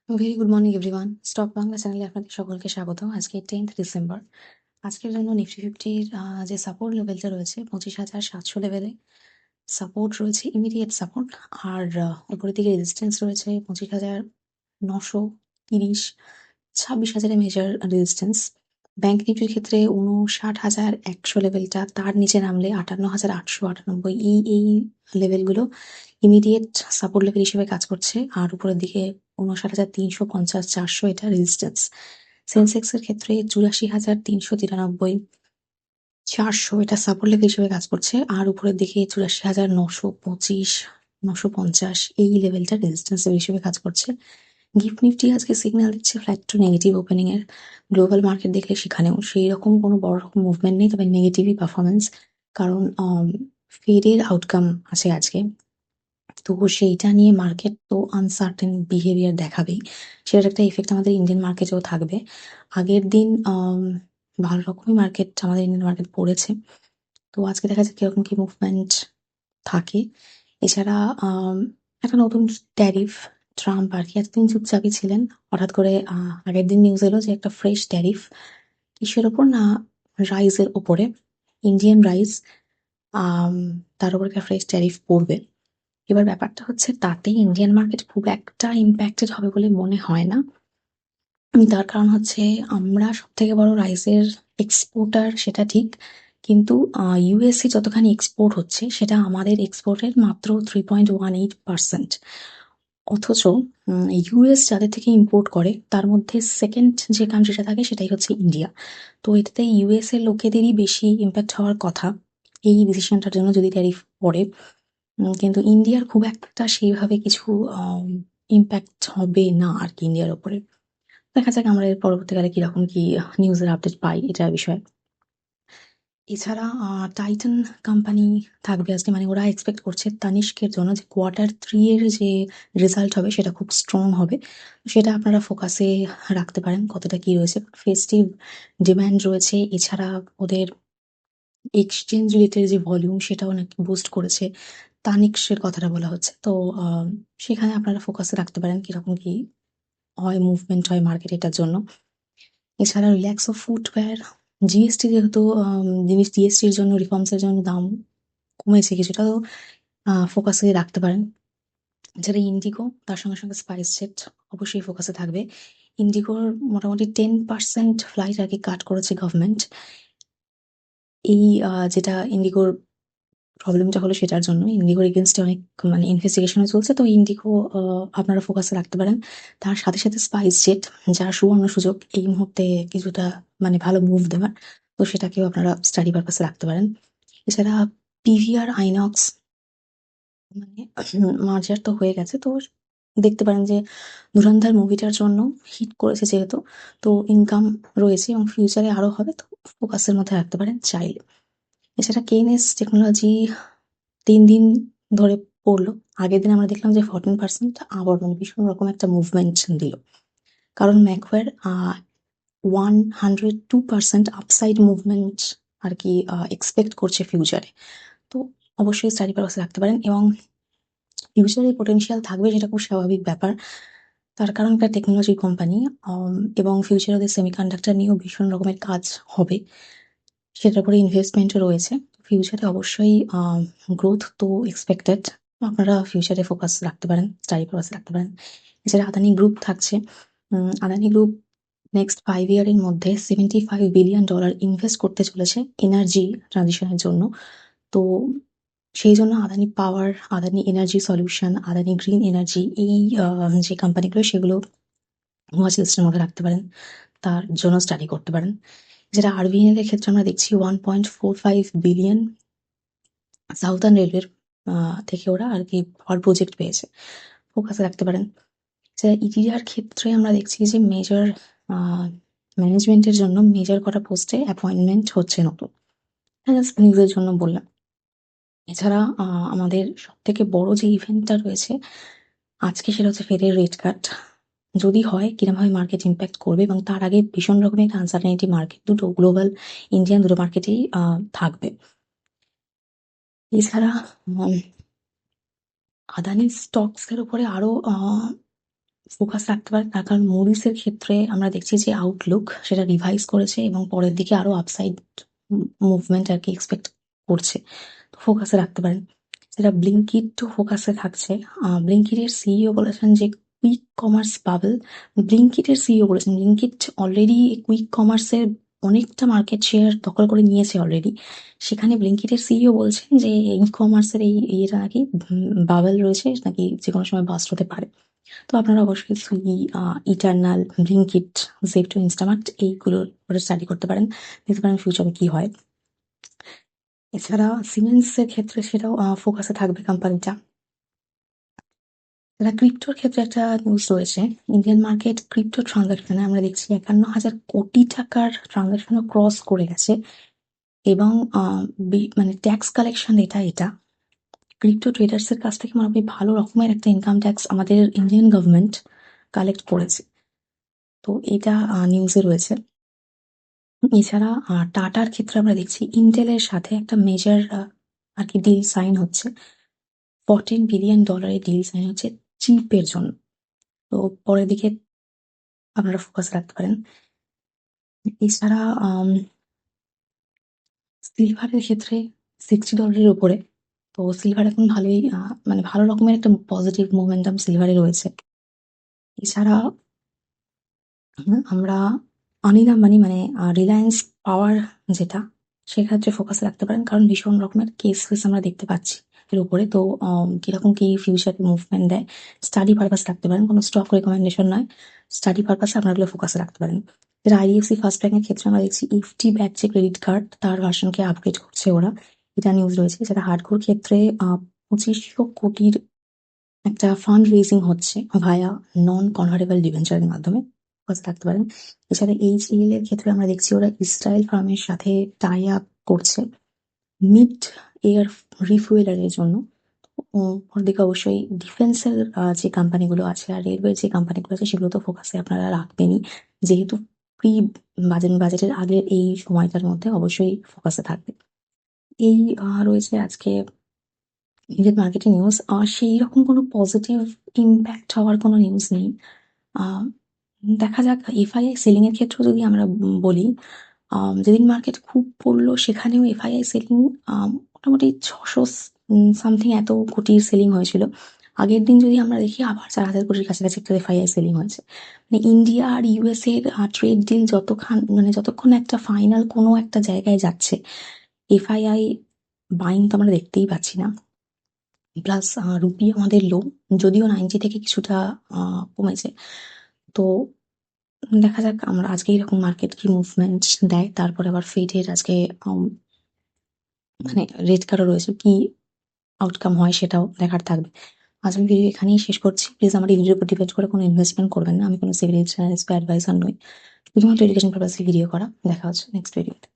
Very good morning everyone. Stock Bangla চ্যানেলে আপনাদের সকলকে স্বাগত। আজকে 10th ডিসেম্বর। আজকের জন্য নিফটি ফিফটির যে সাপোর্ট লেভেলটা রয়েছে 25,700 লেভেলে সাপোর্ট রয়েছে, ইমিডিয়েট সাপোর্ট। আর উপরের দিকে রেজিস্ট্যান্স রয়েছে 25,930, 26,000 মেজার রেজিস্ট্যান্স। ব্যাংক নিফটির ক্ষেত্রে 59,100 লেভেলটা, তার নিচে নামলে 58,898, এই লেভেলগুলো ইমিডিয়েট সাপোর্ট লেভেল হিসেবে কাজ করছে। আর উপরের দিকে 59,350, 400 এটা রেজিস্ট্যান্স। সেন্সেক্স এর ক্ষেত্রে 84,393, 400 এটা সাপোর্ট লেভেল হিসেবে কাজ করছে। আর উপরের দিকে 84,925, 950 এই লেভেলটা রেজিস্ট্যান্স লেভেল হিসেবে কাজ করছে। গিফট নিফটি আজকে সিগন্যাল দিচ্ছে ফ্ল্যাট টু নেগেটিভ ওপেনিং এর। গ্লোবাল মার্কেট দেখলে সেখানেও সেই রকম কোনো বড় রকম মুভমেন্ট নেই, তবে নেগেটিভই পারফরমেন্স। কারণ ফেডের আউটকাম আছে আজকে, তো সেইটা নিয়ে মার্কেট তো আনসার্টেন বিহেভিয়ার দেখাবেই। সেটার একটা ইফেক্ট আমাদের ইন্ডিয়ান মার্কেটেও থাকবে। আগের দিন ভালো রকমই মার্কেট, আমাদের ইন্ডিয়ান মার্কেট পড়েছে। তো আজকে দেখা যাক কিরকম কি মুভমেন্ট থাকে। এছাড়া একটা নতুন ট্যারিফ, ট্রাম্প আর কি এতদিন চুপচাপই ছিলেন। হঠাৎ করে আগের দিন নিউজ এলো যে একটা ফ্রেশ ট্যারিফ, কিসের ওপর না, রাইসের ওপরে, ইন্ডিয়ান রাইস, তার উপর একটা ফ্রেশ ট্যারিফ পড়বে। এবার ব্যাপারটা হচ্ছে তাতে ইন্ডিয়ান মার্কেট খুব একটা ইম্প্যাক্টেড হবে বলে মনে হয় না। তার কারণ হচ্ছে আমরা সবথেকে বড় রাইসের এক্সপোর্টার, সেটা ঠিক, কিন্তু ইউএসএ যতখানি এক্সপোর্ট হচ্ছে সেটা আমাদের এক্সপোর্টের মাত্র 3.18%। অথচ ইউএস যাদের থেকে ইম্পোর্ট করে তার মধ্যে সেকেন্ড যে কান্ট্রিটা থাকে সেটাই হচ্ছে ইন্ডিয়া। তো এটাতে ইউএস এর লোকেদেরই বেশি ইম্প্যাক্ট হওয়ার কথা এই ডিসিশনটার জন্য, যদি ট্যারিফ পড়ে। কিন্তু ইন্ডিয়ার খুব একটা সেইভাবে কিছু ইম্প্যাক্ট হবে না আর কি ইন্ডিয়ার ওপরে। দেখা যাক আমরা এর পরবর্তীকালে কিরকম কি নিউজের আপডেট পাই এটার বিষয়ে। এছাড়া টাইটান কোম্পানি থাকবে আজকে, মানে ওরা এক্সপেক্ট করছে তানিষ্কের জন্য যে Q3 এর যে রেজাল্ট হবে সেটা খুব স্ট্রং হবে। সেটা আপনারা ফোকাসে রাখতে পারেন কতটা কি রয়েছে। ফেস্টিভ ডিমান্ড রয়েছে, এছাড়া ওদের এক্সচেঞ্জ রেটের যে ভলিউম সেটাও নাকি বুস্ট করেছে, তানিক্সের কথাটা বলা হচ্ছে। তো সেখানে আপনারা ফোকাসে রাখতে পারেন কিরকম কি হয়, মুভমেন্ট হয় মার্কেট এটার জন্য। এছাড়া রিল্যাক্সো ফুটওয়্যার, জিএসটি যেহেতু জিনিস জিএসটির জন্য, রিফর্মসের জন্য দাম কমেছে কিছুটা, তো ফোকাসে রাখতে পারেন। এছাড়া ইন্ডিগো, তার সঙ্গে সঙ্গে স্পাইস জেট অবশ্যই ফোকাসে থাকবে। ইন্ডিগোর মোটামুটি 10% ফ্লাইট আর কি কাট করেছে গভর্নমেন্ট। এই যেটা ইন্ডিগোর প্রবলেমটা হলো সেটার জন্য ইন্ডিগোর এগেনস্টে অনেক মানে ইনভেস্টিগেশনও চলছে। তো ইন্ডিগো আপনারা ফোকাসে রাখতে পারেন। তার সাথে সাথে স্পাইস জেট, যার সুবর্ণ সুযোগ এই মুহূর্তে কিছুটা মানে ভালো মুভ দেওয়ার, তো সেটাকেও আপনারা স্টাডি পারপাসে রাখতে পারেন। এছাড়া পিভিআর আইনক্স, মানে মার্জার তো হয়ে গেছে, তো দেখতে পারেন যে ধুরন্ধর মুভিটার জন্য হিট করেছে যেহেতু, তো ইনকাম রয়েছে এবং ফিউচারে আরো হবে, তো ফোকাসের মধ্যে রাখতে পারেন চাইলে। এছাড়া কেএনএস টেকনোলজি 3 দিন ধরে পড়লো। আগের দিন আমরা দেখলাম যে 14% আবার মানে ভীষণ রকম একটা মুভমেন্ট দিল। কারণ ম্যাকওয়্যার 102% আপসাইড মুভমেন্ট আর কি এক্সপেক্ট করছে ফিউচারে। তো অবশ্যই স্টাডি পারপাসে রাখতে পারেন এবং ফিউচারে পোটেনশিয়াল থাকবে, সেটা খুব স্বাভাবিক ব্যাপার। তার কারণ একটা টেকনোলজি কোম্পানি, এবং ফিউচারে ওদের সেমিকন্ডাক্টর নিয়েও ভীষণ রকমের কাজ হবে, সেটার উপরে ইনভেস্টমেন্টও রয়েছে। ফিউচারে অবশ্যই গ্রোথ তো এক্সপেক্টেড। আপনারা ফিউচারে ফোকাস রাখতে পারেন, স্টাডি পারপাসে রাখতে পারেন। এছাড়া আদানি গ্রুপ থাকছে। আদানি গ্রুপ নেক্সট 5 ইয়ারের মধ্যে $75 বিলিয়ন ইনভেস্ট করতে চলেছে এনার্জি ট্রানজিশনের জন্য। তো সেই জন্য Adani power, Adani energy solution, Adani green energy, এই যে কোম্পানিগুলো সেগুলো ওয়াচ লিস্টের মধ্যে রাখতে পারেন, তার জন্য স্টাডি করতে পারেন। যেটা আরবিএনএল এর ক্ষেত্রে আমরা দেখছি 1.45 বিলিয়ন সাউথার্ন রেলওয়ের থেকে ওরা আর কি পাওয়ার প্রজেক্ট পেয়েছে, ফোকাসে রাখতে পারেন। যেটা ইডিআর ক্ষেত্রে আমরা দেখছি যে মেজর ম্যানেজমেন্টের জন্য মেজর কটা পোস্টে অ্যাপয়েন্টমেন্ট হচ্ছে নতুন, জাস্ট নিউজের জন্য বললাম। এছাড়া আমাদের সব থেকে বড় যে ইভেন্টটা রয়েছে আজকে সেটা হচ্ছে ফেডের রেট কাট। যদি হয় কিরমভাবে মার্কেট ইম্প্যাক্ট করবে, এবং তার আগে ভীষণ রকমের একটা আনসার্টেনিটি মার্কেট, দুটো গ্লোবাল ইন্ডিয়ান দুটো মার্কেটেই থাকবে। এছাড়া আদানি স্টকস এর উপরে আরো ফোকাস রাখতে পারেন, তার কারণ মুডিসের ক্ষেত্রে আমরা দেখছি যে আউটলুক সেটা রিভাইজ করেছে এবং পরের দিকে আরো আপসাইড মুভমেন্ট আর কি এক্সপেক্ট করছে, তো ফোকাসে রাখতে পারেন। যেটা ব্লিঙ্কিট ফোকাসে থাকছে, ব্লিঙ্কিটের সিইও বলেছেন যে কুইক কমার্স বাবল। ব্লিঙ্কিটের সিইও বলেছেন ব্লিঙ্কিট অলরেডি কুইক কমার্সের অনেকটা মার্কেট শেয়ার দখল করে নিয়েছে অলরেডি। সেখানে ব্লিঙ্কিটের সিইও বলছেন যে ই কমার্সের এই ইয়েটা নাকি বাবেল রয়েছে, নাকি যে কোনো সময় বাস্ট হতে পারে। তো আপনারা অবশ্যই Swiggy, eternal, Blinkit, Zepto, Instamart এইগুলোর উপরে স্টাডি করতে পারেন, দেখতে পারেন ফিউচারে কি হয়। এছাড়া সিমেন্সের ক্ষেত্রে সেটাও ফোকাসে থাকবে কোম্পানিটা। যারা ক্রিপ্টোর ক্ষেত্রে একটা নিউজ রয়েছে, ইন্ডিয়ান মার্কেট ক্রিপ্টো ট্রানজাকশনে আমরা দেখছি 51,000 কোটি টাকার ট্রানজাকশনও ক্রস করে গেছে এবং মানে ট্যাক্স কালেকশন এটা ক্রিপ্টো ট্রেডার্সের কাছ থেকে মোটামুটি ভালো রকমের একটা ইনকাম ট্যাক্স আমাদের ইন্ডিয়ান গভর্নমেন্ট কালেক্ট করেছে। তো এটা নিউজে রয়েছে। এছাড়া টাটার ক্ষেত্রে আমরা দেখছি ইন্টেলের সাথে একটা মেজর আর কি ডিল সাইন হচ্ছে, $14 বিলিয়ন ডিল সাইন হচ্ছে চিপের জন্য। তো পরের দিকে আপনারা ফোকাস রাখতে পারেন। এছাড়া সিলভারের ক্ষেত্রে $60 উপরে, তো সিলভার এখন ভালোই মানে ভালো রকমের একটা পজিটিভ মোমেন্টাম সিলভারে রয়েছে। এছাড়া আমরা অনিল আম্বানি মানে রিলায়েন্স পাওয়ার যেটা, সেক্ষেত্রে ফোকাস রাখতে পারেন, কারণ ভীষণ রকমের কেস ফেস আমরা দেখতে পাচ্ছি এর উপরে। তো কিরকম কি ফিউচারে মুভমেন্ট দেয়, স্টাডি পারপাস রাখতে পারেন, কোনো স্টক রেকমেন্ডেশন নয়, স্টাডি পারপাসে আপনারা এগুলো ফোকাসে রাখতে পারেন। যেটা আইডিএফসি ফার্স্ট ব্যাংকের ক্ষেত্রে আমরা দেখছি ইফটি ব্যাক যে ক্রেডিট কার্ড তার ভার্সনকে আপগ্রেড করছে ওরা, এটা নিউজ রয়েছে। যেটা হার্ডকোর ক্ষেত্রে 2500 কোটির একটা ফান্ড রেজিং হচ্ছে ভায়া নন কনভার্টেবল ডিবেঞ্চারের মাধ্যমে, ফোকাস রাখতে পারেন। এছাড়া এইচএএল এর ক্ষেত্রে আমরা দেখছি ওরা ইসরায়েল ফার্মের সাথে টাই আপ করছে মিড এয়ার রিফুয়েলারের জন্য। ওদিকে অবশ্যই ডিফেন্সের যে কোম্পানিগুলো আছে আর রেলওয়ে যে কোম্পানিগুলো আছে সেগুলো তো ফোকাসে আপনারা রাখবেনই, যেহেতু প্রি বাজেটের আগের এই সময়টার মধ্যে অবশ্যই ফোকাসে থাকবে। এই রয়েছে আজকে ইন্ডিয়ান মার্কেটিং নিউজ। সেই রকম কোনো পজিটিভ ইম্প্যাক্ট হওয়ার কোনো নিউজ নেই। আহ, দেখা যাক এফআইআই সেলিং এর ক্ষেত্রেও যদি আমরা বলি, যেদিন মার্কেট খুব পড়লো সেখানেও এফআইআই সেলিং মোটামুটি 600 সামথিং এত কোটির সেলিং হয়েছিল। আগের দিন যদি আমরা দেখি আবার 4,000 কোটির কাছাকাছি একটা এফআইআই সেলিং হয়েছে। মানে ইন্ডিয়া আর ইউএস এর ট্রেড ডিল যতক্ষণ একটা ফাইনাল কোনো একটা জায়গায় যাচ্ছে, এফআইআই বাইং তো আমরা দেখতেই পাচ্ছি না। প্লাস রুপি আমাদের লো, যদিও 90 থেকে কিছুটা কমেছে। তো দেখা যাক আমরা আজকে এরকম মার্কেট কি মুভমেন্ট দেয়, তারপরে আবার ফেডের আজকে মানে রেট কারো রয়েছে, কি আউটকাম হয় সেটাও দেখার থাকবে। আজ আমি ভিডিও এখানেই শেষ করছি। প্লিজ আমার এই ভিডিওর উপর ডিপেন্ড করে কোনো ইনভেস্টমেন্ট করবেন না, আমি কোনো সিভিল অ্যাডভাইসার নই, শুধুমাত্র এডুকেশন পারপাসে ভিডিও করা। দেখা হচ্ছে নেক্সট ভিডিওতে।